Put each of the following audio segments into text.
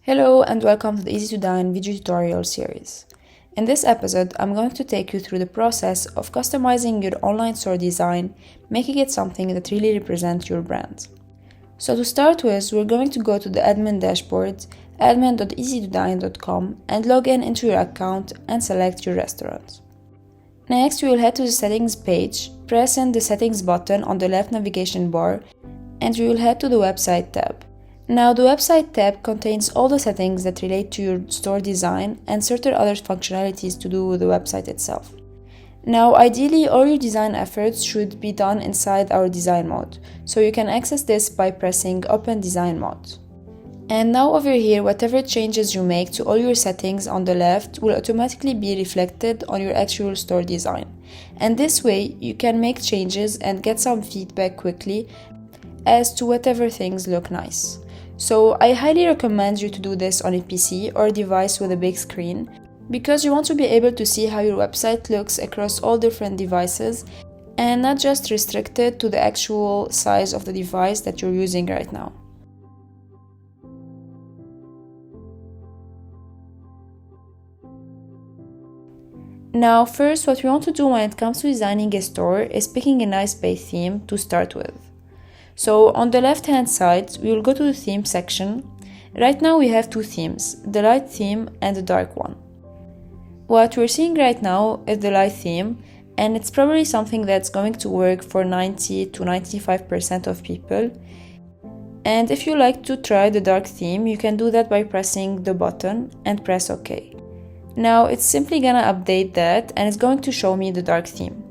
Hello and welcome to the Easy to Dine video tutorial series. In this episode, I'm going to take you through the process of customizing your online store design, making it something that really represents your brand. So to start with, we're going to go to the admin dashboard, admin.easytodine.com, and log in into your account and select your restaurant. Next, we will head to the settings page, press in the settings button on the left navigation bar, and we will head to the website tab. Now, the website tab contains all the settings that relate to your store design and certain other functionalities to do with the website itself. Now, ideally, all your design efforts should be done inside our design mode, so you can access this by pressing Open Design Mode. And now over here, whatever changes you make to all your settings on the left will automatically be reflected on your actual store design. And this way, you can make changes and get some feedback quickly as to whatever things look nice. So I highly recommend you to do this on a PC or device with a big screen, because you want to be able to see how your website looks across all different devices and not just restricted to the actual size of the device that you're using right now. Now, first, what we want to do when it comes to designing a store is picking a nice base theme to start with. So on the left hand side, we will go to the theme section. Right now we have two themes, the light theme and the dark one. What we're seeing right now is the light theme, and it's probably something that's going to work for 90 to 95% of people. And if you like to try the dark theme, you can do that by pressing the button and press OK. Now it's simply gonna update that and it's going to show me the dark theme.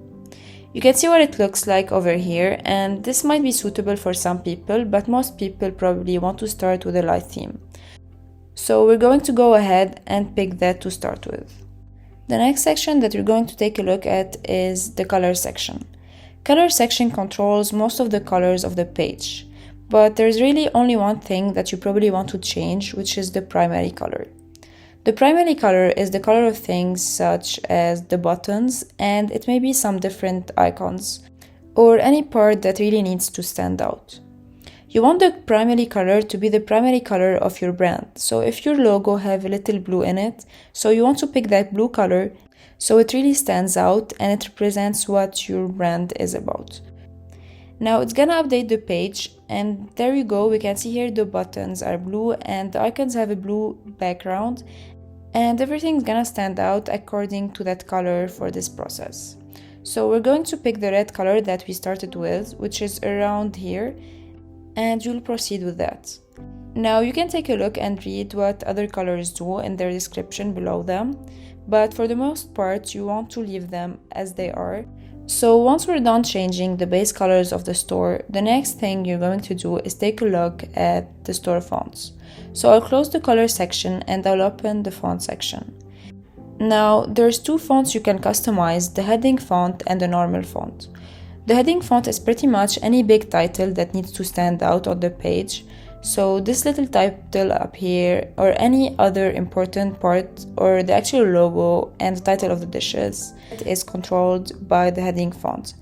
You can see what it looks like over here, and this might be suitable for some people, but most people probably want to start with a light theme. So we're going to go ahead and pick that to start with. The next section that we're going to take a look at is the color section. Color section controls most of the colors of the page, but there's really only one thing that you probably want to change, which is the primary color. The primary color is the color of things such as the buttons, and it may be some different icons or any part that really needs to stand out. You want the primary color to be the primary color of your brand. So if your logo have a little blue in it, so you want to pick that blue color so it really stands out and it represents what your brand is about. Now it's gonna update the page, and there you go, we can see here the buttons are blue and the icons have a blue background, and everything's gonna stand out according to that color for this process. So we're going to pick the red color that we started with, which is around here, and you'll proceed with that. Now you can take a look and read what other colors do in their description below them, but for the most part you want to leave them as they are. So once we're done changing the base colors of the store, the next thing you're going to do is take a look at the store fonts. So I'll close the color section and I'll open the font section. Now there's two fonts you can customize, the heading font and the normal font. The heading font is pretty much any big title that needs to stand out on the page. So this little title up here, or any other important part, or the actual logo and the title of the dishes, is controlled by the heading font.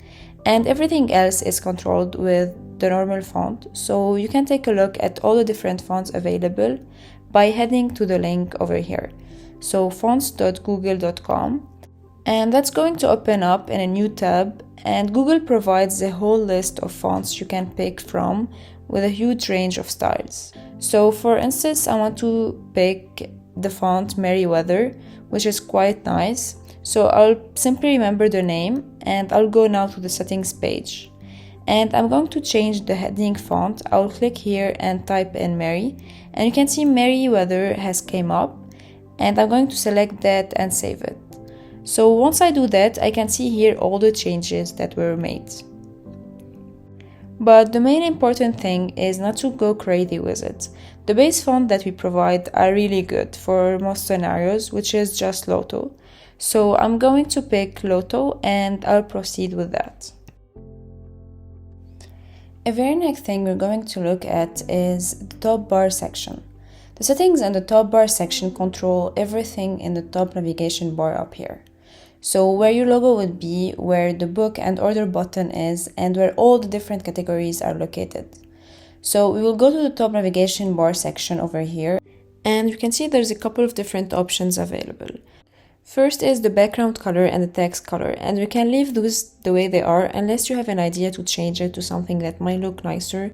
And everything else is controlled with the normal font. So you can take a look at all the different fonts available by heading to the link over here. So fonts.google.com. And that's going to open up in a new tab, and Google provides a whole list of fonts you can pick from with a huge range of styles. So for instance, I want to pick the font Merriweather, which is quite nice. So I'll simply remember the name and I'll go now to the settings page. And I'm going to change the heading font. I'll click here and type in Merry, and you can see Merriweather has came up, and I'm going to select that and save it. So once I do that, I can see here all the changes that were made. But the main important thing is not to go crazy with it. The base font that we provide are really good for most scenarios, which is just Lotto. So I'm going to pick Lotto and I'll proceed with that. A very next thing we're going to look at is the top bar section. The settings in the top bar section control everything in the top navigation bar up here. So where your logo would be, where the book and order button is, and where all the different categories are located. So we will go to the top navigation bar section over here, And you can see there's a couple of different options available. First is the background color and the text color, and we can leave those the way they are unless you have an idea to change it to something that might look nicer.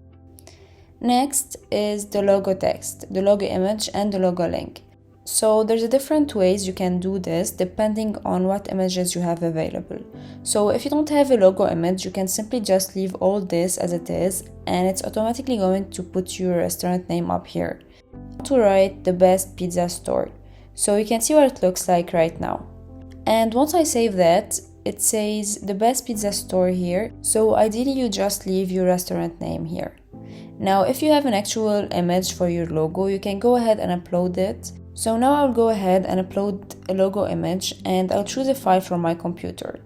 Next is the logo text, the logo image, and the logo link. So there's a different ways you can do this depending on what images you have available. So if you don't have a logo image, you can simply just leave all this as it is, and it's automatically going to put your restaurant name up here. To write the best pizza store. So you can see what it looks like right now. And once I save that, it says the best pizza store here. So ideally you just leave your restaurant name here. Now if you have an actual image for your logo, you can go ahead and upload it. So now I'll go ahead and upload a logo image, and I'll choose a file from my computer.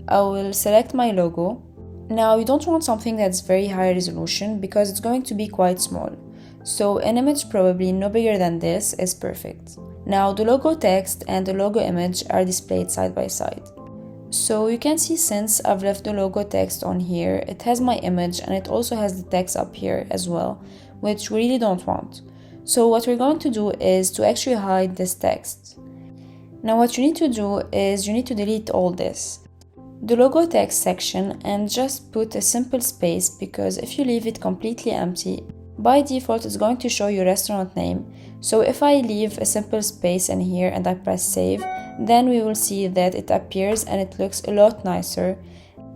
I will select my logo. Now you don't want something that's very high resolution because it's going to be quite small. So an image probably no bigger than this is perfect. Now the logo text and the logo image are displayed side by side. So you can see since I've left the logo text on here, it has my image and it also has the text up here as well, which we really don't want. So what we're going to do is to actually hide this text. Now what you need to do is you need to delete all this. The logo text section, and just put a simple space, because if you leave it completely empty, by default it's going to show your restaurant name. So if I leave a simple space in here and I press save, then we will see that it appears and it looks a lot nicer.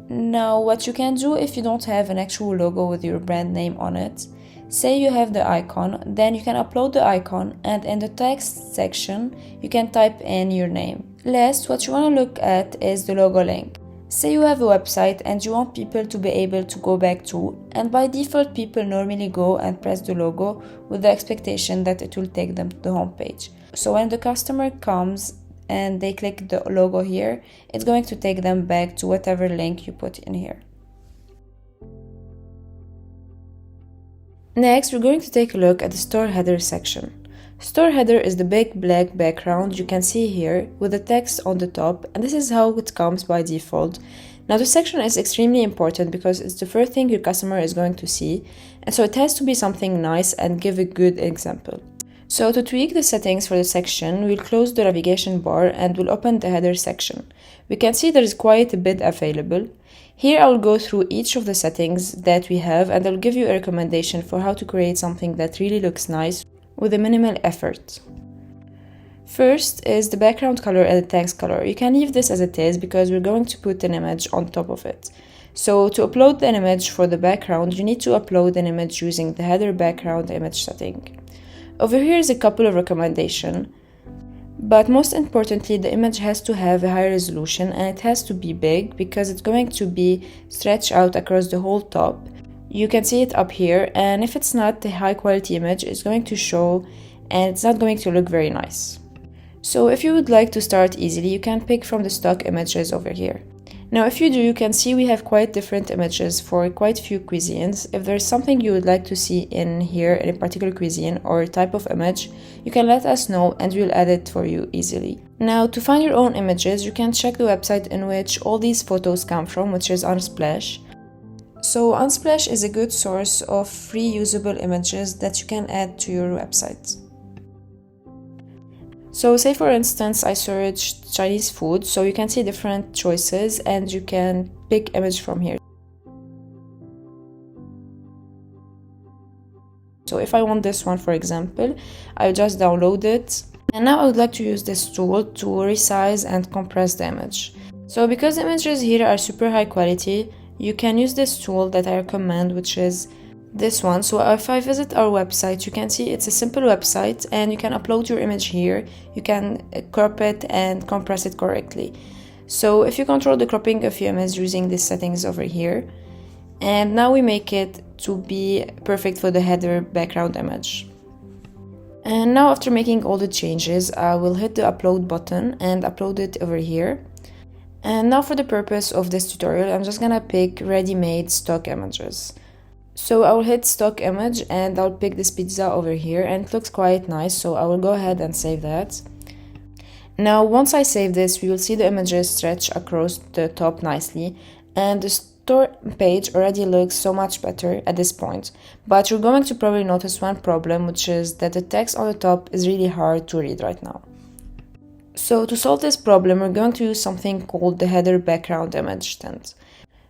Now what you can do if you don't have an actual logo with your brand name on it, say you have the icon, then you can upload the icon, and in the text section you can type in your name. Last, what you want to look at is the logo link. Say you have a website and you want people to be able to go back to, and by default people normally go and press the logo with the expectation that it will take them to the home page. So when the customer comes and they click the logo here, it's going to take them back to whatever link you put in here. Next, we're going to take a look at the store header section. Store header is the big black background you can see here with the text on the top, and this is how it comes by default. Now this section is extremely important because it's the first thing your customer is going to see, and so it has to be something nice and give a good example. So to tweak the settings for the section, we'll close the navigation bar and we'll open the header section. We can see there is quite a bit available. Here I'll go through each of the settings that we have, and I'll give you a recommendation for how to create something that really looks nice with a minimal effort. First is the background color and the text color. You can leave this as it is because we're going to put an image on top of it. So to upload an image for the background, you need to upload an image using the header background image setting. Over here is a couple of recommendations, but most importantly the image has to have a high resolution and it has to be big because it's going to be stretched out across the whole top. You can see it up here, and if it's not a high quality image, it's going to show and it's not going to look very nice. So if you would like to start easily, you can pick from the stock images over here. Now if you do, you can see we have quite different images for quite few cuisines. If there's something you would like to see in here in a particular cuisine or type of image, you can let us know and we'll add it for you easily. Now to find your own images, you can check the website in which all these photos come from, which is Unsplash. So Unsplash is a good source of free usable images that you can add to your website. So say for instance I searched Chinese food, so you can see different choices and you can pick image from here. So if I want this one, for example, I'll just download it. And now I would like to use this tool to resize and compress the image. So because the images here are super high quality, you can use this tool that I recommend, which is this one. So if I visit our website, you can see it's a simple website and you can upload your image here. You can crop it and compress it correctly. So if you control the cropping of your image using these settings over here, and now we make it to be perfect for the header background image. And now after making all the changes, I will hit the upload button and upload it over here. And now for the purpose of this tutorial, I'm just gonna pick ready-made stock images. So I will hit stock image and I'll pick this pizza over here, and it looks quite nice, so I will go ahead and save that. Now once I save this, we will see the images stretch across the top nicely, and the store page already looks so much better at this point, but you're going to probably notice one problem, which is that the text on the top is really hard to read right now. So to solve this problem, we're going to use something called the header background image tint.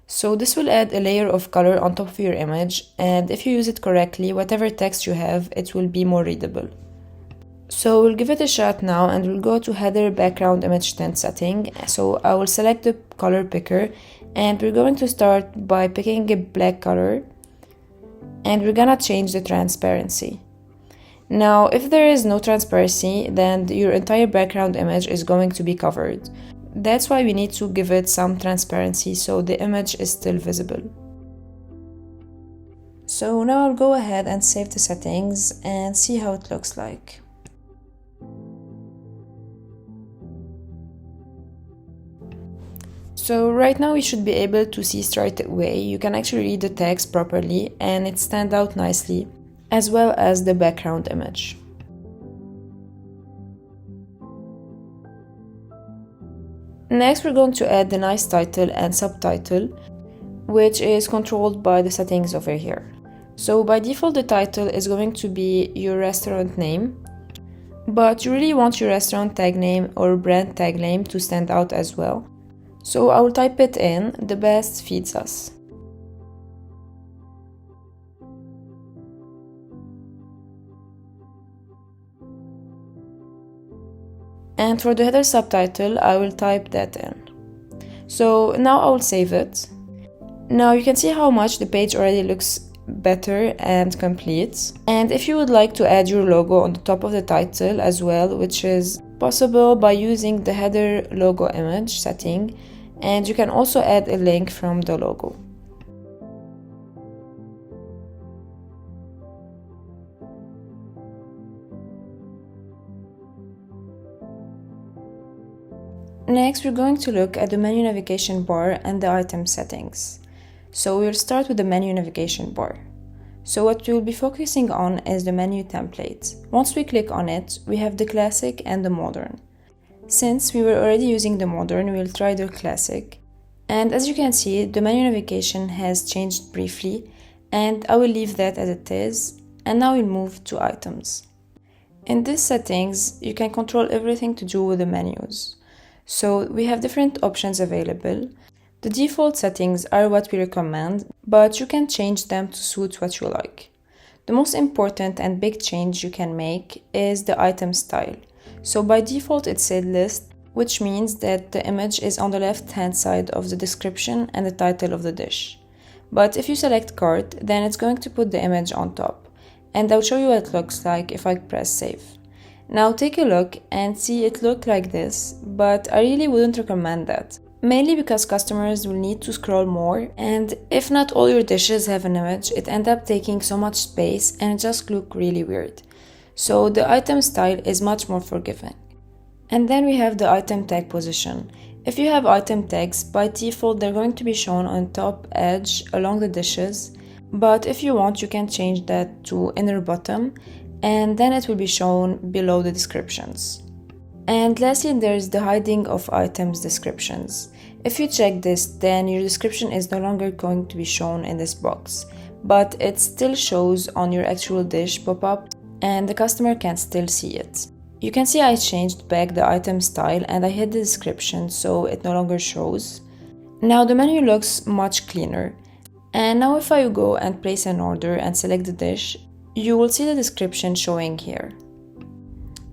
So this will add a layer of color on top of your image, and if you use it correctly, whatever text you have, it will be more readable. So we'll give it a shot now, and we'll go to header background image tint setting. So I will select the color picker, and we're going to start by picking a black color, and we're gonna change the transparency. Now, if there is no transparency, then your entire background image is going to be covered. That's why we need to give it some transparency so the image is still visible. So now I'll go ahead and save the settings and see how it looks like. So right now you should be able to see straight away. You can actually read the text properly and it stands out nicely, as well as the background image. Next, we're going to add the nice title and subtitle, which is controlled by the settings over here. So by default, the title is going to be your restaurant name, but you really want your restaurant tag name or brand tag name to stand out as well. So I will type it in, The Best Feeds Us. And for the header subtitle, I will type that in. So now I will save it. Now you can see how much the page already looks better and complete. And if you would like to add your logo on the top of the title as well, which is possible by using the header logo image setting, and you can also add a link from the logo. Next, we're going to look at the menu navigation bar and the item settings. So we'll start with the menu navigation bar. So what we'll be focusing on is the menu template. Once we click on it, we have the classic and the modern. Since we were already using the modern, we'll try the classic. And as you can see, the menu navigation has changed briefly, and I will leave that as it is. And now we'll move to items. In these settings, you can control everything to do with the menus. So we have different options available. The default settings are what we recommend, but you can change them to suit what you like. The most important and big change you can make is the item style. So by default it's a list, which means that the image is on the left hand side of the description and the title of the dish. But if you select cart, then it's going to put the image on top. And I'll show you what it looks like if I press save. Now take a look and see it look like this, but I really wouldn't recommend that. Mainly because customers will need to scroll more, and if not all your dishes have an image, it ends up taking so much space and it just look really weird. So the item style is much more forgiving. And then we have the item tag position. If you have item tags, by default they're going to be shown on top edge along the dishes, but if you want you can change that to inner bottom, and then it will be shown below the descriptions. And lastly, there's the hiding of items descriptions. If you check this, then your description is no longer going to be shown in this box, but it still shows on your actual dish pop-up and the customer can still see it. You can see I changed back the item style and I hid the description so it no longer shows. Now the menu looks much cleaner. And now if I go and place an order and select the dish, you will see the description showing here.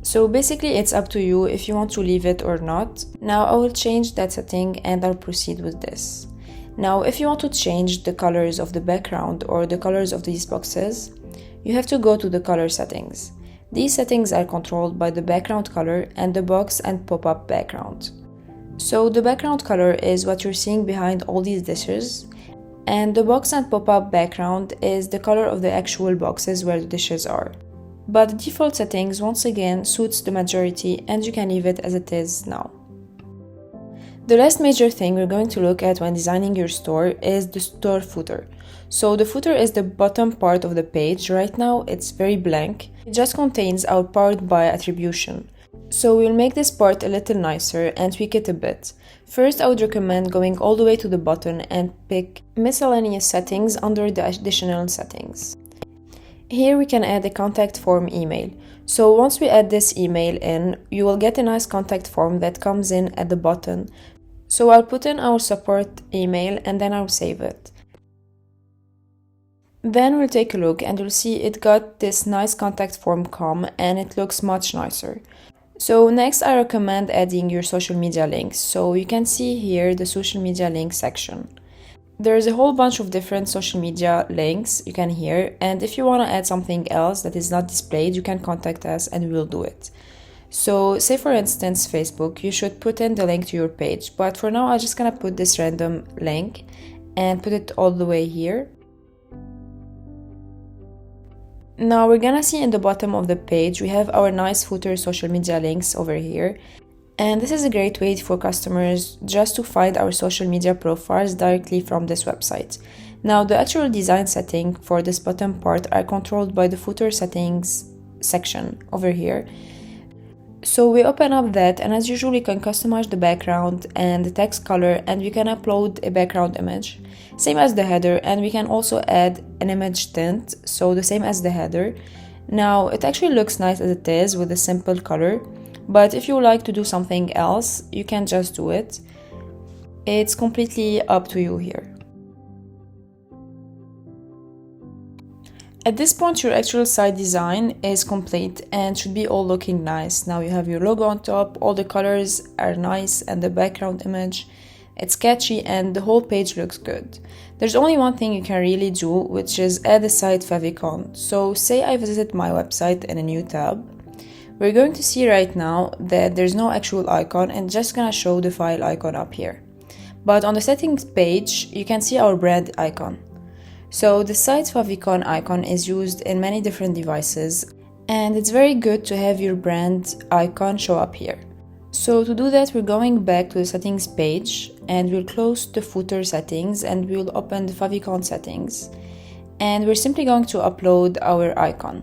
So basically it's up to you if you want to leave it or not. Now I will change that setting and I'll proceed with this. Now if you want to change the colors of the background or the colors of these boxes, you have to go to the color settings. These settings are controlled by the background color and the box and pop-up background. So the background color is what you're seeing behind all these dishes, and the box and pop-up background is the color of the actual boxes where the dishes are. But the default settings once again suits the majority and you can leave it as it is now. The last major thing we're going to look at when designing your store is the store footer. So the footer is the bottom part of the page. Right now it's very blank. It just contains our powered by attribution. So we'll make this part a little nicer and tweak it a bit. First, I would recommend going all the way to the bottom and pick miscellaneous settings under the additional settings. Here we can add a contact form email. So once we add this email in, you will get a nice contact form that comes in at the bottom. So I'll put in our support email and then I'll save it. Then we'll take a look and you'll see it got this nice contact form come and it looks much nicer. So next I recommend adding your social media links. So you can see here the social media links section. There's a whole bunch of different social media links you can hear, and if you want to add something else that is not displayed, you can contact us and we will do it. So say for instance Facebook, you should put in the link to your page, but for now I'm just gonna put this random link and put it all the way here. Now we're gonna see in the bottom of the page we have our nice footer social media links over here, and this is a great way for customers just to find our social media profiles directly from this website. Now the actual design setting for this bottom part are controlled by the footer settings section over here. So we open up that, and as usual you can customize the background and the text color, and we can upload a background image same as the header, and we can also add an image tint, so the same as the header. Now it actually looks nice as it is with a simple color, but if you would like to do something else you can just do it. It's completely up to you here. At this point your actual site design is complete and should be all looking nice. Now you have your logo on top, all the colors are nice, and the background image, it's catchy and the whole page looks good. There's only one thing you can really do, which is add a site favicon. So say I visit my website in a new tab. We're going to see right now that there's no actual icon and just gonna show the file icon up here. But on the settings page you can see our brand icon. So the site favicon icon is used in many different devices, and it's very good to have your brand icon show up here. So to do that we're going back to the settings page and we'll close the footer settings and we'll open the favicon settings, and we're simply going to upload our icon.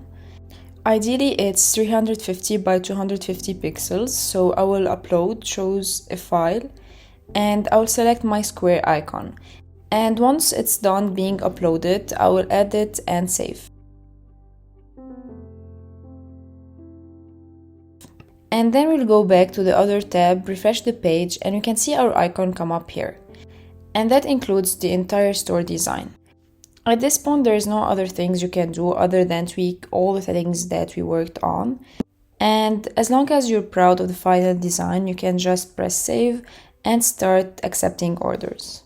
Ideally it's 350 by 250 pixels, so I will upload, choose a file, and I will select my square icon. And once it's done being uploaded, I will edit and save. And then we'll go back to the other tab, refresh the page, and you can see our icon come up here. And that includes the entire store design. At this point, there is no other things you can do other than tweak all the settings that we worked on. And as long as you're proud of the final design, you can just press save and start accepting orders.